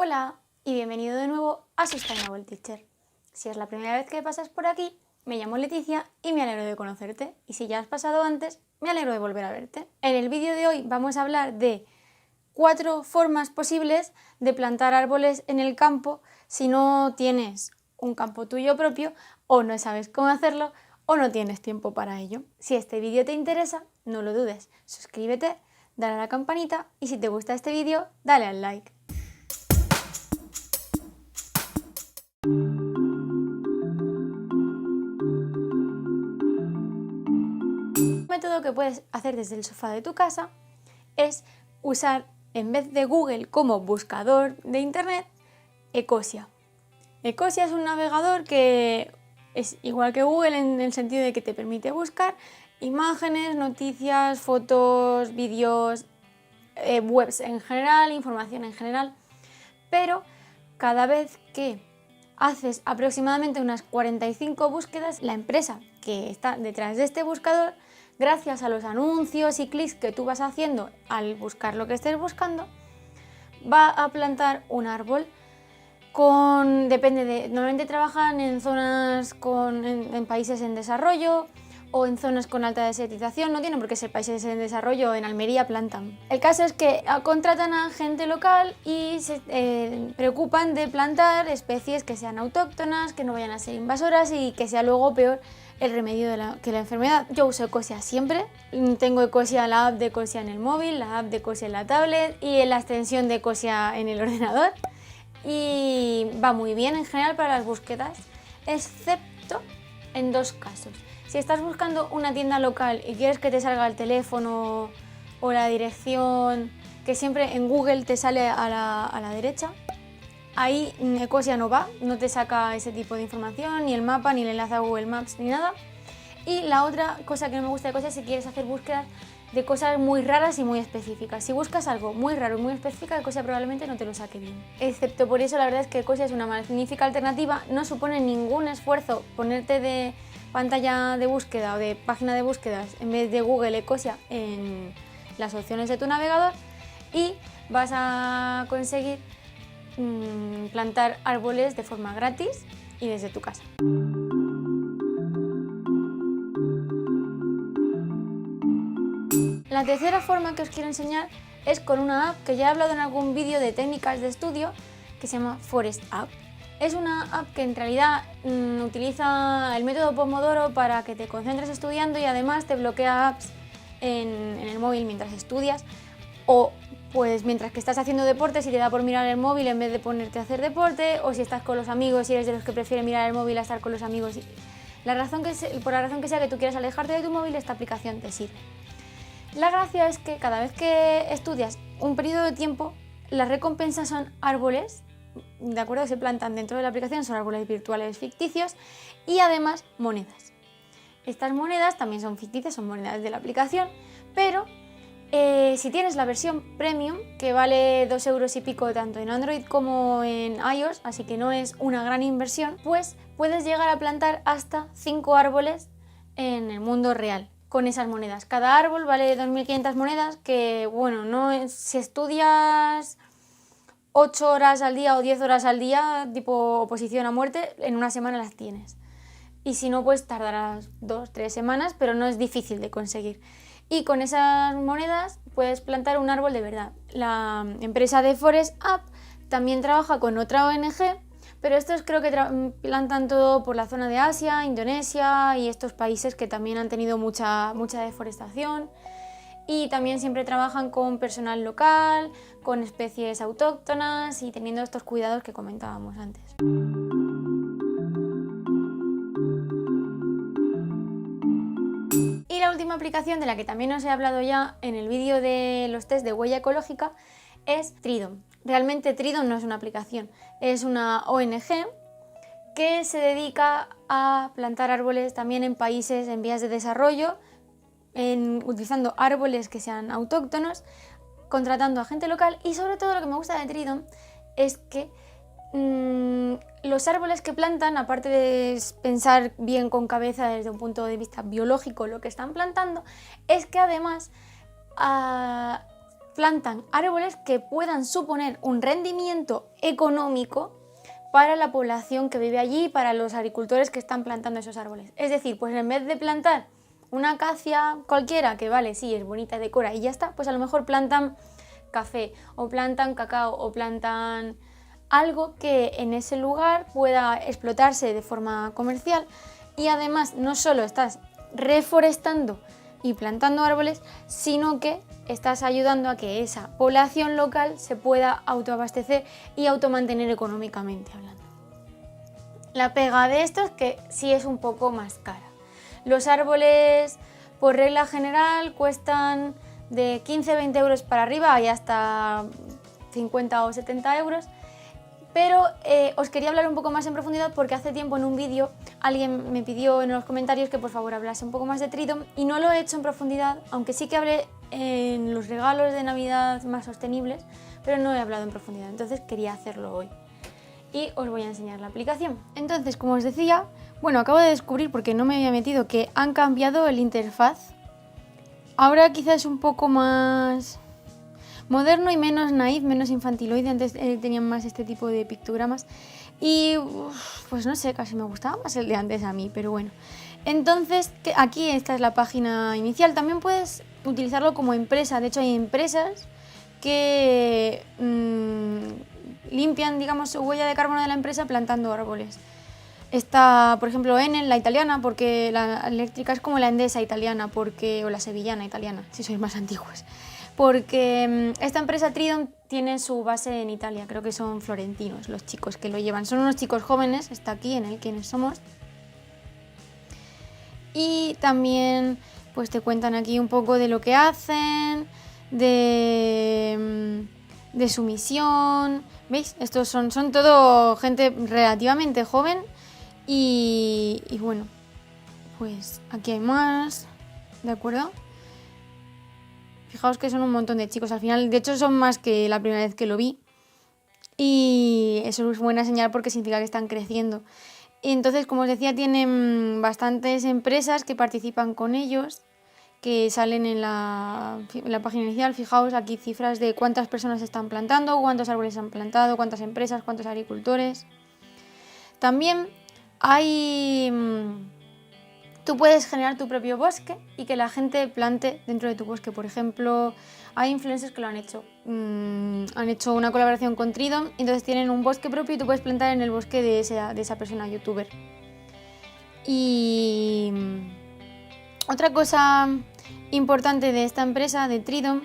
Hola y bienvenido de nuevo a Sustainable Teacher. Si es la primera vez que pasas por aquí, me llamo Leticia y me alegro de conocerte. Y si ya has pasado antes, me alegro de volver a verte. En el vídeo de hoy vamos a hablar de 4 formas posibles de plantar árboles en el campo si no tienes un campo tuyo propio o no sabes cómo hacerlo o no tienes tiempo para ello. Si este vídeo te interesa, no lo dudes, suscríbete, dale a la campanita y si te gusta este vídeo, dale al like. Un método que puedes hacer desde el sofá de tu casa es usar, en vez de Google como buscador de internet, Ecosia. Ecosia es un navegador que es igual que Google en el sentido de que te permite buscar imágenes, noticias, fotos, vídeos, webs en general, información en general, pero cada vez que haces aproximadamente unas 45 búsquedas, la empresa que está detrás de este buscador, gracias a los anuncios y clics que tú vas haciendo al buscar lo que estés buscando, va a plantar un árbol normalmente trabajan en zonas en países en desarrollo o en zonas con alta desertización, no tienen por qué ser países en desarrollo, en Almería plantan. El caso es que contratan a gente local y se preocupan de plantar especies que sean autóctonas, que no vayan a ser invasoras y que sea luego peor el remedio que la enfermedad. Yo uso Ecosia siempre, tengo Ecosia, la app de Ecosia en el móvil, la app de Ecosia en la tablet y la extensión de Ecosia en el ordenador. Y va muy bien en general para las búsquedas, excepto en 2 casos. Si estás buscando una tienda local y quieres que te salga el teléfono o la dirección, que siempre en Google te sale a la derecha, ahí Ecosia no va, no te saca ese tipo de información, ni el mapa, ni el enlace a Google Maps, ni nada. Y la otra cosa que no me gusta de Ecosia es si quieres hacer búsquedas de cosas muy raras y muy específicas. Si buscas algo muy raro y muy específico, Ecosia probablemente no te lo saque bien. Excepto por eso, la verdad es que Ecosia es una magnífica alternativa, no supone ningún esfuerzo ponerte de pantalla de búsqueda o de página de búsquedas en vez de Google Ecosia en las opciones de tu navegador y vas a conseguir plantar árboles de forma gratis y desde tu casa. La tercera forma que os quiero enseñar es con una app que ya he hablado en algún vídeo de técnicas de estudio que se llama Forest App. Es una app que en realidad utiliza el método Pomodoro para que te concentres estudiando y además te bloquea apps en el móvil mientras estudias o pues mientras que estás haciendo deporte si te da por mirar el móvil en vez de ponerte a hacer deporte o si estás con los amigos y eres de los que prefiere mirar el móvil a estar con los amigos. Por la razón que sea que tú quieras alejarte de tu móvil, esta aplicación te sirve. La gracia es que cada vez que estudias un periodo de tiempo, las recompensas son árboles, ¿de acuerdo? Se plantan dentro de la aplicación, son árboles virtuales ficticios y además monedas. Estas monedas también son ficticias, son monedas de la aplicación, pero si tienes la versión premium, que vale 2 euros y pico tanto en Android como en iOS, así que no es una gran inversión, pues puedes llegar a plantar hasta 5 árboles en el mundo real con esas monedas. Cada árbol vale 2.500 monedas, que bueno, si estudias 8 horas al día o 10 horas al día, tipo oposición a muerte, en una semana las tienes. Y si no, pues tardarás 2-3 semanas, pero no es difícil de conseguir. Y con esas monedas puedes plantar un árbol de verdad. La empresa de Forest App también trabaja con otra ONG, pero estos creo que plantan todo por la zona de Asia, Indonesia y estos países que también han tenido mucha deforestación. Y también siempre trabajan con personal local, con especies autóctonas y teniendo estos cuidados que comentábamos antes. Y la última aplicación de la que también os he hablado ya en el vídeo de los test de huella ecológica es Tridom. Realmente Tridom no es una aplicación, es una ONG que se dedica a plantar árboles también en países en vías de desarrollo, utilizando árboles que sean autóctonos, contratando a gente local y sobre todo lo que me gusta de Tridom es que los árboles que plantan, aparte de pensar bien con cabeza desde un punto de vista biológico lo que están plantando, es que además plantan árboles que puedan suponer un rendimiento económico para la población que vive allí, para los agricultores que están plantando esos árboles. Es decir, pues en vez de plantar una acacia cualquiera, que vale, sí, es bonita y decora y ya está, pues a lo mejor plantan café o plantan cacao o plantan algo que en ese lugar pueda explotarse de forma comercial y además no solo estás reforestando y plantando árboles, sino que estás ayudando a que esa población local se pueda autoabastecer y automantener económicamente hablando. La pega de esto es que sí es un poco más cara. Los árboles, por regla general, cuestan de 15-20 euros para arriba y hasta 50 o 70 euros. Pero os quería hablar un poco más en profundidad porque hace tiempo en un vídeo alguien me pidió en los comentarios que por favor hablase un poco más de Tridom y no lo he hecho en profundidad, aunque sí que hablé en los regalos de Navidad más sostenibles, pero no he hablado en profundidad, entonces quería hacerlo hoy. Y os voy a enseñar la aplicación. Entonces, como os decía, bueno, acabo de descubrir, porque no me había metido, que han cambiado el interfaz. Ahora quizás es un poco más moderno y menos naif, menos infantiloide. Antes tenían más este tipo de pictogramas y pues no sé, casi me gustaba más el de antes a mí, pero bueno. Entonces aquí esta es la página inicial. También puedes utilizarlo como empresa. De hecho hay empresas que limpian, digamos, su huella de carbono de la empresa plantando árboles. Está, por ejemplo, Enel, la italiana, porque la eléctrica es como la Endesa italiana, o la sevillana italiana, si sois más antiguos. Porque esta empresa Tridom tiene su base en Italia, creo que son florentinos los chicos que lo llevan. Son unos chicos jóvenes, está aquí en el Quiénes Somos. Y también pues te cuentan aquí un poco de lo que hacen, de su misión. ¿Veis? Estos son todo gente relativamente joven y bueno, pues aquí hay más, ¿de acuerdo? Fijaos que son un montón de chicos, al final, de hecho son más que la primera vez que lo vi y eso es buena señal porque significa que están creciendo. Y entonces, como os decía, tienen bastantes empresas que participan con ellos, que salen en la página inicial. Fijaos aquí cifras de cuántas personas están plantando, cuántos árboles han plantado, cuántas empresas, cuántos agricultores. También tú puedes generar tu propio bosque y que la gente plante dentro de tu bosque. Por ejemplo, hay influencers que lo han hecho. Han hecho una colaboración con Tridom, entonces tienen un bosque propio y tú puedes plantar en el bosque de esa persona youtuber. Y otra cosa importante de esta empresa, de Tridom,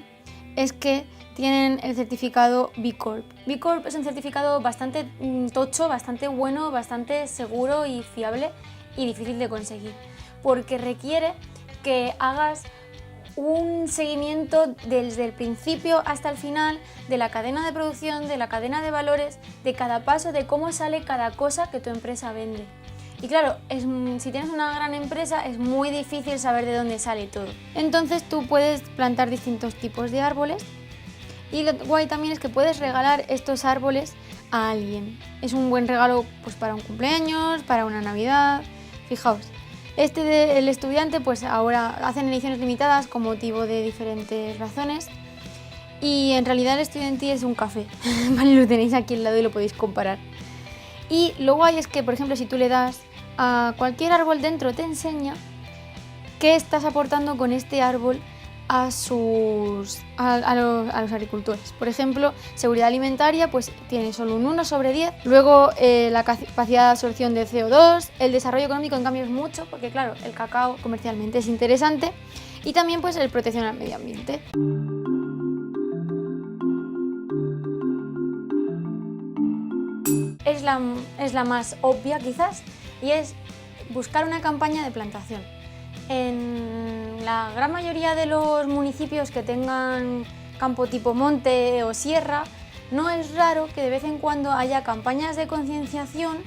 es que tienen el certificado B Corp. B Corp es un certificado bastante tocho, bastante bueno, bastante seguro y fiable y difícil de conseguir, porque requiere que hagas un seguimiento desde el principio hasta el final de la cadena de producción, de la cadena de valores, de cada paso, de cómo sale cada cosa que tu empresa vende. Y claro, si tienes una gran empresa es muy difícil saber de dónde sale todo. Entonces tú puedes plantar distintos tipos de árboles y lo guay también es que puedes regalar estos árboles a alguien. Es un buen regalo pues para un cumpleaños, para una Navidad. Fijaos, el estudiante pues ahora hacen ediciones limitadas con motivo de diferentes razones y en realidad el estudiante es un café. Vale, lo tenéis aquí al lado y lo podéis comparar. Y lo guay es que, por ejemplo, si tú le das a cualquier árbol dentro, te enseña qué estás aportando con este árbol a los agricultores. Por ejemplo, seguridad alimentaria pues tiene solo un 1/10. Luego la capacidad de absorción de CO2, el desarrollo económico en cambio es mucho, porque claro, el cacao comercialmente es interesante, y también pues el protección al medio ambiente. Es la más obvia quizás, y es buscar una campaña de plantación. En la gran mayoría de los municipios que tengan campo tipo monte o sierra, no es raro que de vez en cuando haya campañas de concienciación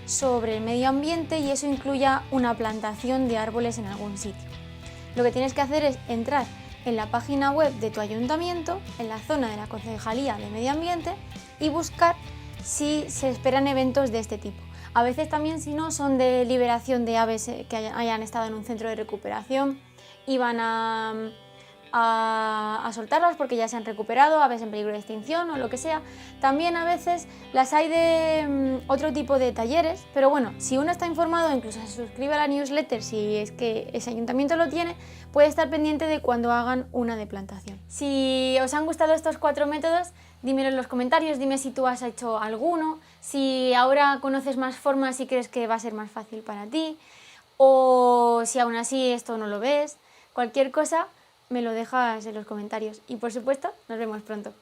sobre el medio ambiente y eso incluya una plantación de árboles en algún sitio. Lo que tienes que hacer es entrar en la página web de tu ayuntamiento, en la zona de la Concejalía de Medio Ambiente, y buscar si se esperan eventos de este tipo. A veces también, si no, son de liberación de aves que hayan estado en un centro de recuperación y van a a soltarlas porque ya se han recuperado, aves en peligro de extinción o lo que sea. También a veces las hay de otro tipo de talleres, pero bueno, si uno está informado, incluso se suscribe a la newsletter, si es que ese ayuntamiento lo tiene, puede estar pendiente de cuando hagan una de plantación. Si os han gustado estos 4 métodos, dímelo en los comentarios, dime si tú has hecho alguno, si ahora conoces más formas y crees que va a ser más fácil para ti, o si aún así esto no lo ves. Cualquier cosa me lo dejas en los comentarios y por supuesto nos vemos pronto.